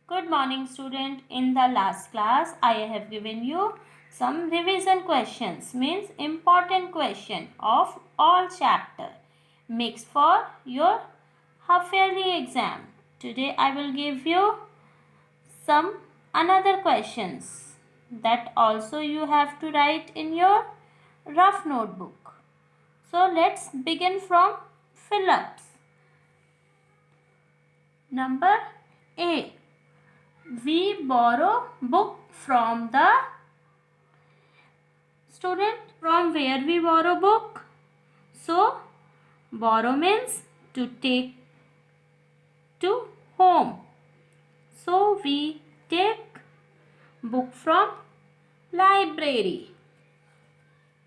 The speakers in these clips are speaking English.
Good morning, student. In the last class, I have given you some revision questions, means important question of all chapter, mixed for your half yearly exam. Today, I will give you some another questions that also you have to write in your rough notebook. So, let's begin from fill-ups. Number A. We borrow book from the student. From where we borrow book? So borrow means to take to home. So we take book from library.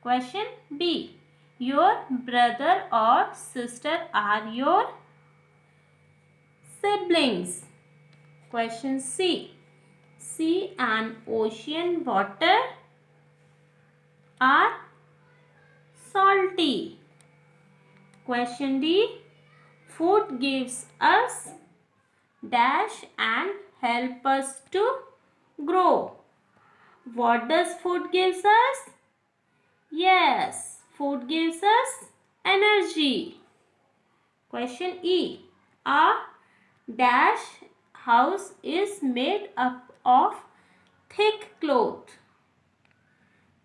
Question B. Your brother or sister are your siblings. Question C. Sea and ocean water are salty. Question D. Food gives us dash and help us to grow. What does food gives us? Yes, food gives us energy. Question E. A dash house is made up of thick cloth.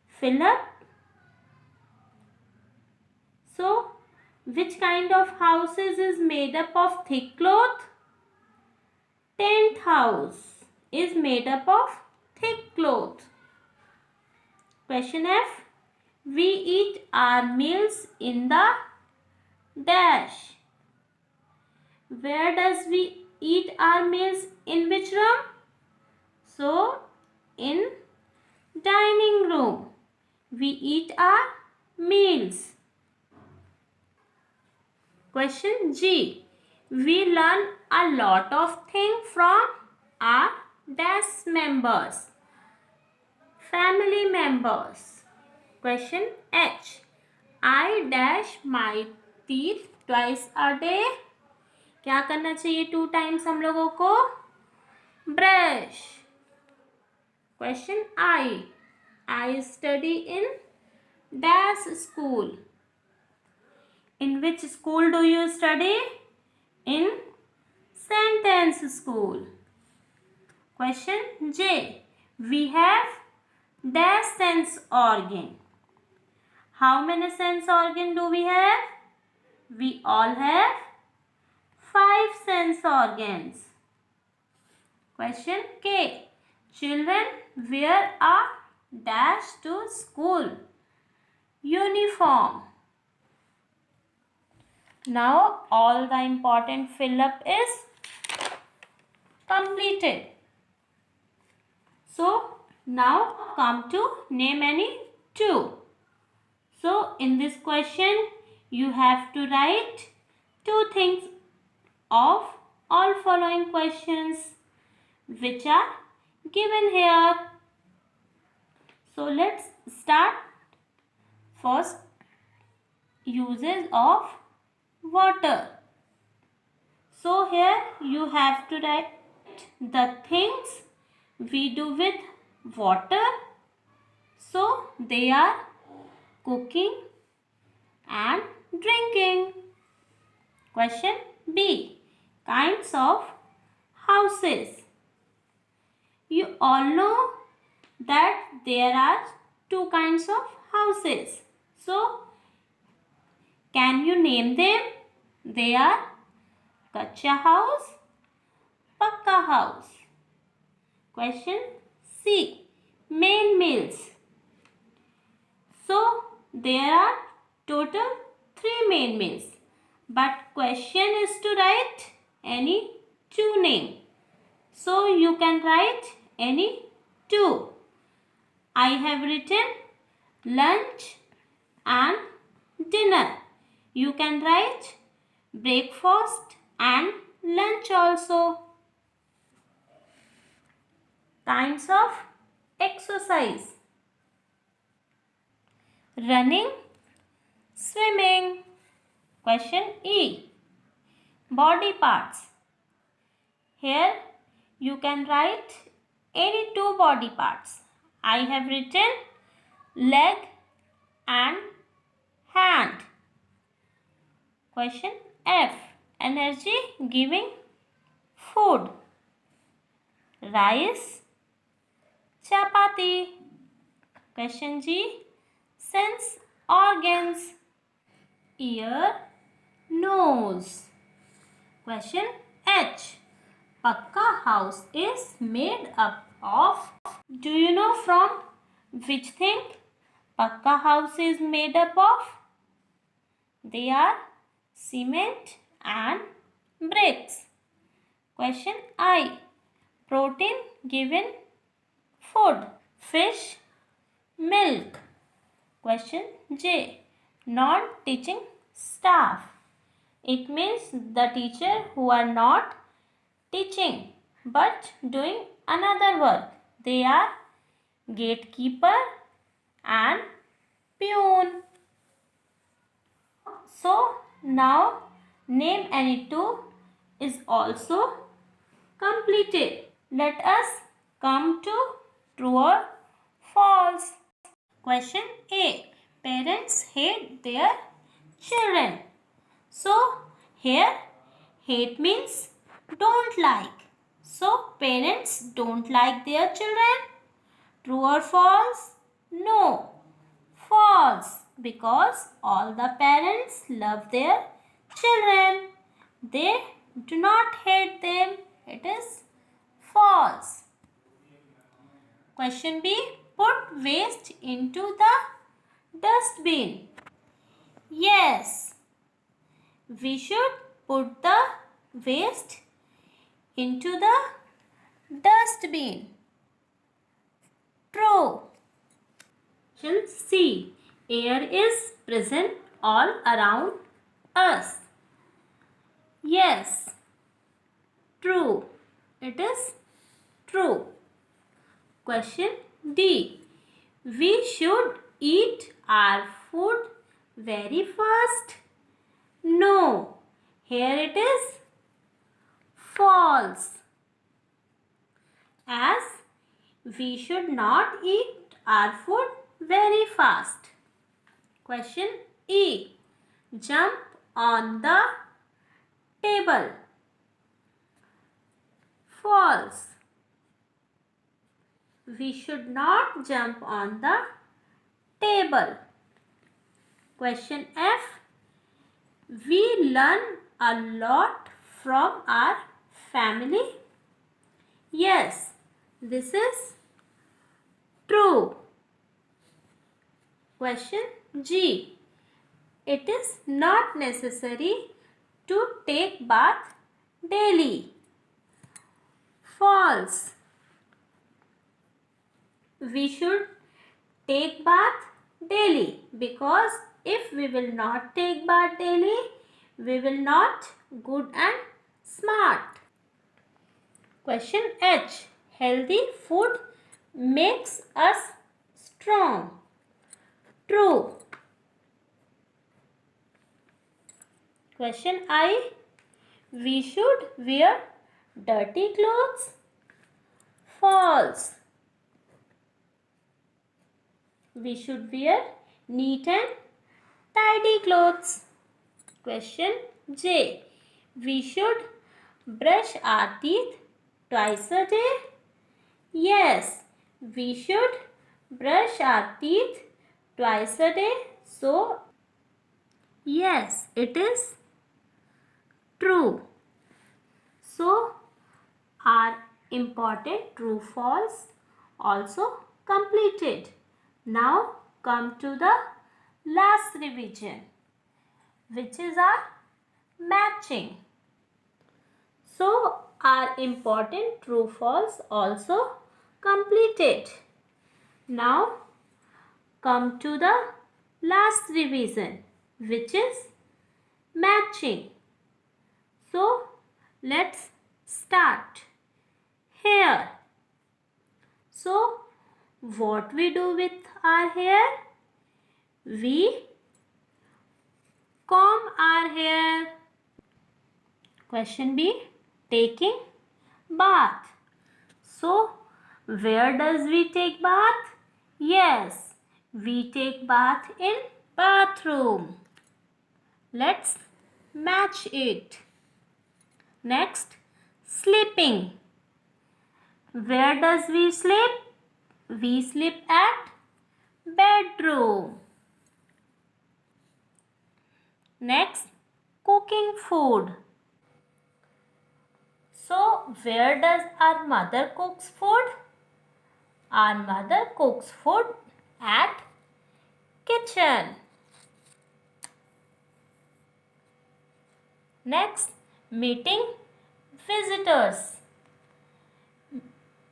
Fill up. So, which kind of houses is made up of thick cloth? Tent house is made up of thick cloth. Question F. We eat our meals in the dash. Where does we eat our meals? In which room? So, in dining room. We eat our meals. Question G. We learn a lot of things from our dash members. Family members. Question H. I dash my teeth twice a day. क्या करना चाहिए 2 times हम लोगों को? Brush. Question I study in dash school. In which school do you study? In sentence school. Question J. We have dash sense organ. How many sense organ do we have? We all have 5 sense organs. Question K. Children wear a dash to school. Uniform. Now all the important fill up is completed. So now come to name any two. So in this question you have to write 2 things of all following questions which are given here. So let's start. First, uses of water. So here you have to write the things we do with water. So they are cooking and drinking. Question B. Kinds of houses. You all know that there are 2 kinds of houses. So can you name them? They are Kacha house, Pakka house. Question C. Main meals. So there are total 3 main meals. But question is to write any 2 name. So you can write any 2. I have written lunch and dinner. You can write breakfast and lunch also. Kinds of exercise. Running, swimming. Question E. Body parts. Here You can write any two body parts. I have written leg and hand. Question F. Energy giving food. Rice, chapati. Question G. Sense organs. Ear, nose. Question H. Pakka house is made up of. Do you know from which thing Pakka house is made up of? They are cement and bricks. Question I. Protein given food. Fish, milk. Question J. Non-teaching staff. It means the teacher who are not teaching but doing another work. They are gatekeeper and peon. So now name any two is also completed. Let us come to true or false. Question A. Parents hate their children. So here hate means don't like. So parents don't like their children. True or false? No. False. Because all the parents love their children. They do not hate them. It is false. Question B. Put waste into the dustbin. Yes. We should put the waste into the dustbin. True. Question C. Air is present all around us. Yes. True. It is true. Question D. We should eat our food very fast. No. Here it is false. As we should not eat our food very fast. Question E. Jump on the table. False. We should not jump on the table. Question F. We learn a lot from our family. Yes, this is true. Question G. It is not necessary to take bath daily. False. We should take bath daily because if we will not take bath daily, we will not good and smart. Question H. Healthy food makes us strong. True. Question I. We should wear dirty clothes. False. We should wear neat and tidy clothes. Question J. We should brush our teeth twice a day. Yes, we should brush our teeth twice a day. So, yes, it is true. So, our important true false also completed. Now come to the last revision, which is our matching. So our important true false also completed. Now come to the last revision, which is matching. So let's start. Hair. So what we do with our hair? We comb our hair. Question B. Taking bath. So, where does we take bath? Yes, we take bath in bathroom. Let's match it. Next, sleeping. Where does we sleep? We sleep at bedroom. Next, cooking food. So, where does our mother cooks food? Our mother cooks food at kitchen. Next, meeting visitors.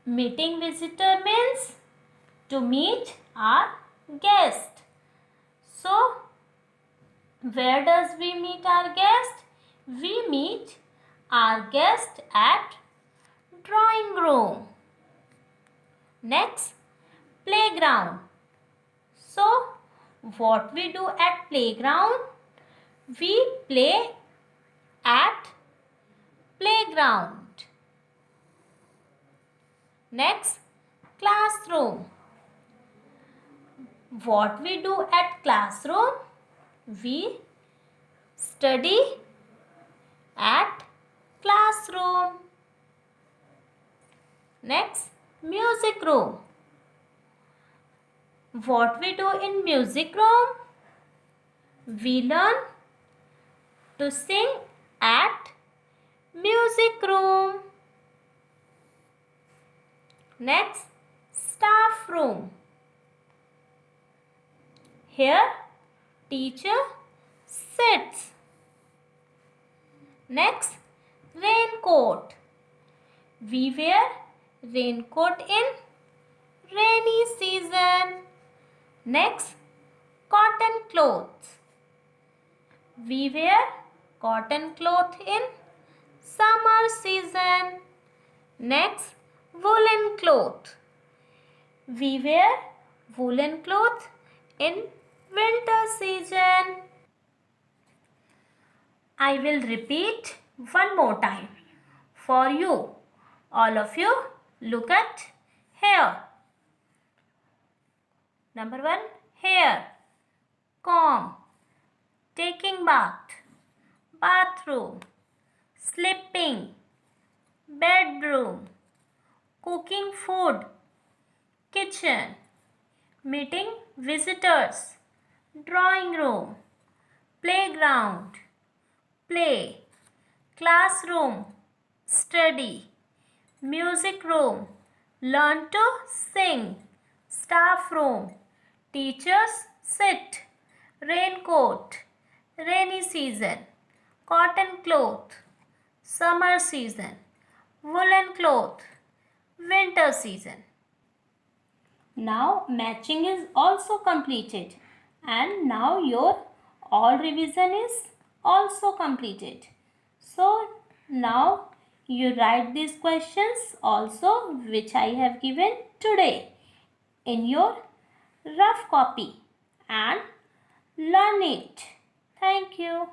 Meeting visitor means to meet our guest. So, where does we meet our guest? We meet our guest at drawing room. Next, playground. So, what we do at playground? We play at playground. Next, classroom. What we do at classroom? We study at classroom. Next, music room. What we do in music room? We learn to sing at music room. Next, staff room. Here, teacher sits. Next, raincoat. We wear raincoat in rainy season. Next, cotton clothes. We wear cotton cloth in summer season. Next, woolen cloth. We wear woolen cloth in winter season. I will repeat one more time for you. All of you look at here. Number 1, hair, comb, taking bath, bathroom, sleeping, bedroom, cooking food, kitchen, meeting visitors, drawing room, playground, play, classroom, study, music room, learn to sing, staff room, teachers sit, raincoat, rainy season, cotton cloth, summer season, woolen cloth, winter season. Now matching is also completed and now your all revision is also completed. So now you write these questions also which I have given today in your rough copy and learn it. Thank you.